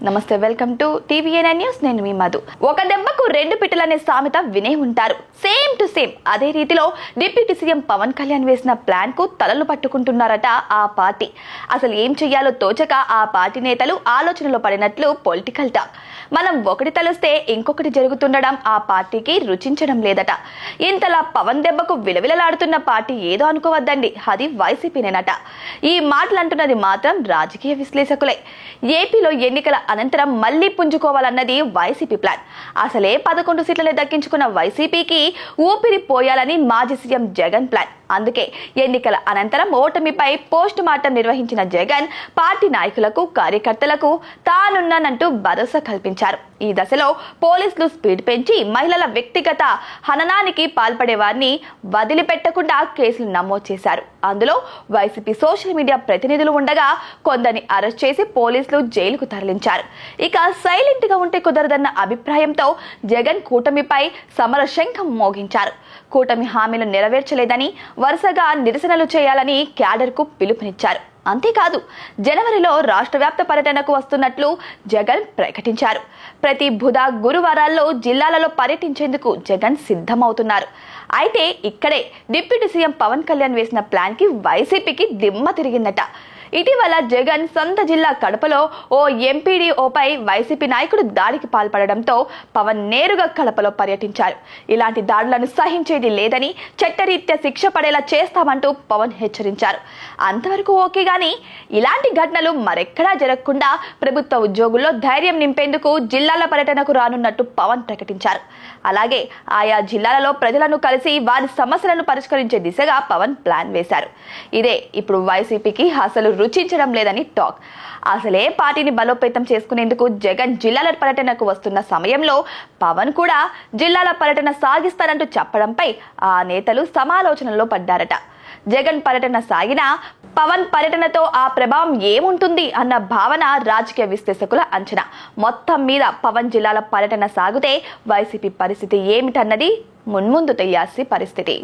నమస్తే, welcome to TVN news. నేను మీ మధు. ఒక దెబ్బకు రెండు పిట్టలనే సామెత వినే ఉంటారు. సేమ్ టు సేమ్ అదే రీతిలో డిప్యూటీ సీఎం పవన్ కళ్యాణ్ వేసిన ప్లాన్ కు తలలు పట్టుకుంటున్నారట ఆ పార్టీ. అసలు ఏం చెయ్యాలో తోచక ఆ పార్టీ నేతలు ఆలోచనలో పడినట్లు పొలిటికల్ టాక్. మనం ఒకటి తలుస్తే ఇంకొకటి జరుగుతుండడం ఆ పార్టీకి రుచించడం లేదట. ఇంతలా పవన్ దెబ్బకు విలవిలలాడుతున్న పార్టీ ఏదో అనుకోవద్దండి, అది వైసీపీనేనట. ఈ మాటలు అంటున్నది మాత్రం రాజకీయ విశ్లేషకులే. ఏపీలో ఎన్నికల అనంతరం మళ్లీ పుంజుకోవాలన్నది వైసీపీ ప్లాన్. అసలే 11 సీట్లనే దక్కించుకున్న వైసీపీకి ఊపిరి పోయాలని మాజీ సీఎం జగన్ ప్లాన్. అందుకే ఎన్నికల అనంతరం ఓటమిపై పోస్ట్ మార్టం నిర్వహించిన జగన్ పార్టీ నాయకులకు, కార్యకర్తలకు తానున్నానంటూ భరోసా కల్పించారు. ఈ దశలో పోలీసులు స్పీడ్ పెంచి మహిళల వ్యక్తిగత హననానికి పాల్పడే వారిని వదిలిపెట్టకుండా కేసులు నమోదు చేశారు. అందులో వైసీపీ సోషల్ మీడియా ప్రతినిధులు ఉండగా కొందరిని అరెస్ట్ చేసి పోలీసులు జైలుకు తరలించారు. ఇక సైలెంట్ గా ఉంటే కుదరదన్న అభిప్రాయంతో జగన్ కూటమిపై సమర శంఖం మోగించారు. కూటమి హామీలు నెరవేర్చలేదని వరుసగా నిరసనలు చేయాలని క్యాడర్ కు పిలుపునిచ్చారు. అంతేకాదు, జనవరిలో రాష్ట్ర వ్యాప్త పర్యటనకు వస్తున్నట్లు జగన్ ప్రకటించారు. ప్రతి బుధ, గురువారాల్లో జిల్లాలలో పర్యటించేందుకు జగన్ సిద్ధమవుతున్నారు. అయితే ఇక్కడే డిప్యూటీ సీఎం పవన్ కళ్యాణ్ వేసిన ప్లాన్ కి వైసీపీకి దిమ్మ తిరిగిందట. ఇటీవల జగన్ సొంత జిల్లా కడపలో ఓ ఎంపీడీఓపై వైసీపీ నాయకుడు దాడికి పాల్పడడంతో పవన్ నేరుగా కడపలో పర్యటించారు. ఇలాంటి దాడులను సహించేది లేదని, చట్టరీత్యా శిక్ష పడేలా చేస్తామంటూ పవన్ హెచ్చరించారు. అంతవరకు ఓకే గానీ ఇలాంటి ఘటనలు మరెక్కడా జరగకుండా ప్రభుత్వ ఉద్యోగుల్లో ధైర్యం నింపేందుకు జిల్లాల పర్యటనకు రానున్నట్టు పవన్ ప్రకటించారు. అలాగే ఆయా జిల్లాలలో ప్రజలను కలిసి వారి సమస్యలను పరిష్కరించే దిశగా పవన్ ప్లాన్ వేశారు. ఇదే ఇప్పుడు వైసీపీకి అసలు రుచించడం లేదని టాక్. అసలే పార్టీని బలోపేతం చేసుకునేందుకు జగన్ జిల్లాల పర్యటనకు వస్తున్న సమయంలో పవన్ కూడా జిల్లాల పర్యటన సాగిస్తారంటూ చెప్పడంపై ఆ నేతలు సమాలోచనలో పడ్డారట. జగన్ పర్యటన సాగినా పవన్ పర్యటనతో ఆ ప్రభావం ఏముంటుంది అన్న భావన రాజకీయ విశ్లేషకుల అంచనా. మొత్తం మీద పవన్ జిల్లాల పర్యటన సాగితే వైసీపీ పరిస్థితి ఏమిటన్నది మున్ముందు తెలియాల్సిన పరిస్థితి.